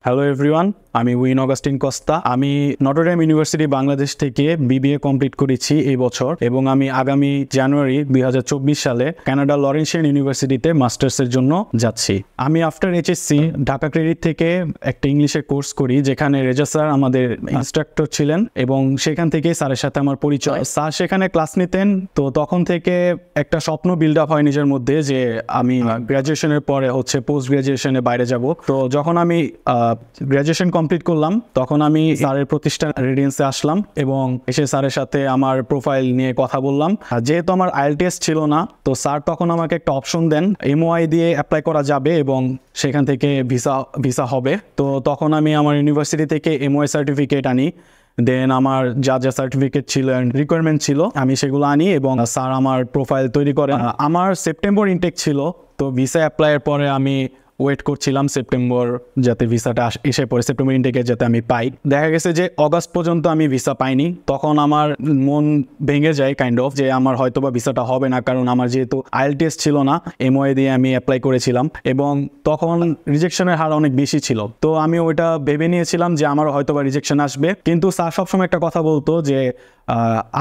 Hello everyone, আমি win Augustine Costa. আমি Notre Dame university Bangladesh থেকে বিবিএ কমপ্লিট করেছি এই বছর এবং আমি আগামী জানুয়ারি 2024 সালে কানাডা লরেন্সিয়ান ইউনিভার্সিটিতে মাস্টার্সের জন্য যাচ্ছি। আমি আফটার এইচএসসি ঢাকা ক্রেডিট থেকে একটা ইংলিশের কোর্স করি, যেখানে রেজা স্যার আমাদের ইনস্ট্রাক্টর ছিলেন এবং সেখান থেকে স্যারের সাথে আমার পরিচয়। স্যার সেখানে ক্লাস নিতেন, তো তখন থেকে একটা স্বপ্ন বিল্ড আপ হয় নিজের মধ্যে যে আমি গ্র্যাজুয়েশনের পরে পোস্ট গ্র্যাজুয়েশনে বাইরে যাব। তো যখন আমি গ্র্যাজুয়েশন কমপ্লিট করলাম তখন আমি স্যারের প্রতিষ্ঠান রেডিয়েন্সে আসলাম এবং এসে স্যারের সাথে আমার প্রোফাইল নিয়ে কথা বললাম। যেহেতু আমার আইএলটিএস ছিল না, তো স্যার তখন আমাকে একটা অপশন দেন, এমওআই দিয়ে অ্যাপ্লাই করা যাবে এবং সেখান থেকে ভিসা হবে। তো তখন আমি আমার ইউনিভার্সিটি থেকে এমওআই সার্টিফিকেট আনি, দেন আমার যা যা সার্টিফিকেট ছিল রিকোয়ারমেন্ট ছিল আমি সেগুলো আনি এবং স্যার আমার প্রোফাইল তৈরি করেন। আমার সেপ্টেম্বর ইনটেক ছিল, তো ভিসা অ্যাপ্লাইয়ের পরে আমি ওয়েট করছিলাম সেপ্টেম্বর যাতে ভিসাটা এসে পড়ে, সেপ্টেম্বর ইনটেকে যাতে আমি পাই। দেখা গেছে যে অগাস্ট পর্যন্ত আমি ভিসা পাইনি। তখন আমার মন ভেঙে যায় কাইন্ড অফ, যে আমার হয়তোবা ভিসাটা হবে না, কারণ আমার যেহেতু আইএলটিএস ছিল না, এমওএ দিয়ে আমি অ্যাপ্লাই করেছিলাম এবং তখন রিজেকশনের হার অনেক বেশি ছিল। তো আমি ওইটা ভেবে নিয়েছিলাম যে আমার হয়তোবা রিজেকশন আসবে, কিন্তু স্যার সবসময় একটা কথা বলতো যে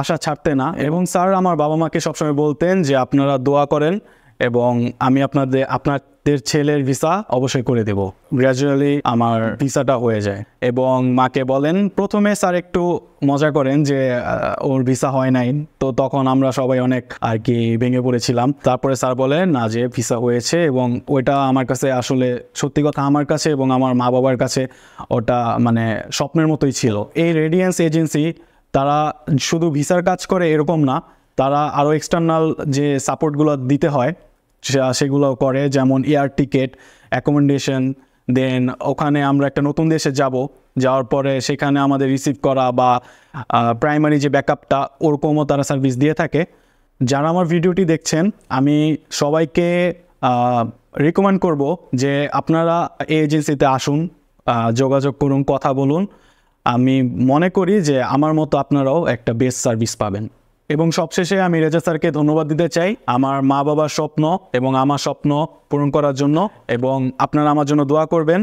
আশা ছাড়তে না। এবং স্যার আমার বাবা মাকে সবসময় বলতেন যে আপনারা দোয়া করেন এবং আমি আপনাদের ছেলের ভিসা অবশ্যই করে দেব। গ্র্যাজুয়ালি আমার ভিসাটা হয়ে যায় এবং মাকে বলেন, প্রথমে স্যার একটু মজা করেন যে ওর ভিসা হয় নাই, তো তখন আমরা সবাই অনেক আর কি ভেঙে পড়েছিলাম। তারপরে স্যার বলেন না যে ভিসা হয়েছে এবং ওইটা আমার কাছে আসলে সত্যি কথা, আমার কাছে এবং আমার মা বাবার কাছে ওটা মানে স্বপ্নের মতোই ছিল। এই রেডিয়েন্স এজেন্সি তারা শুধু ভিসার কাজ করে এরকম না, তারা আরও এক্সটার্নাল যে সাপোর্টগুলো দিতে হয় সেগুলো করে, যেমন এয়ার টিকিট, অ্যাকোমোডেশন, দেন ওখানে আমরা একটা নতুন দেশে যাওয়ার পরে সেখানে আমাদের রিসিভ করা বা প্রাইমারি যে ব্যাকআপটা ওরকমও তারা সার্ভিস দিয়ে থাকে। যারা আমার ভিডিওটি দেখছেন, আমি সবাইকে রিকমেন্ড করব যে আপনারা এই এজেন্সিতে আসুন, যোগাযোগ করুন, কথা বলুন। আমি মনে করি যে আমার মতো আপনারাও একটা বেস্ট সার্ভিস পাবেন। এবং সবশেষে আমি রেজা স্যারকে ধন্যবাদ দিতে চাই আমার মা বাবার স্বপ্ন এবং আমার স্বপ্ন পূরণ করার জন্য, এবং আপনারা আমার জন্য দোয়া করবেন।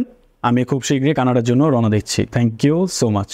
আমি খুব শীঘ্রই কানাডার জন্য রওনা দিচ্ছি। Thank you so much.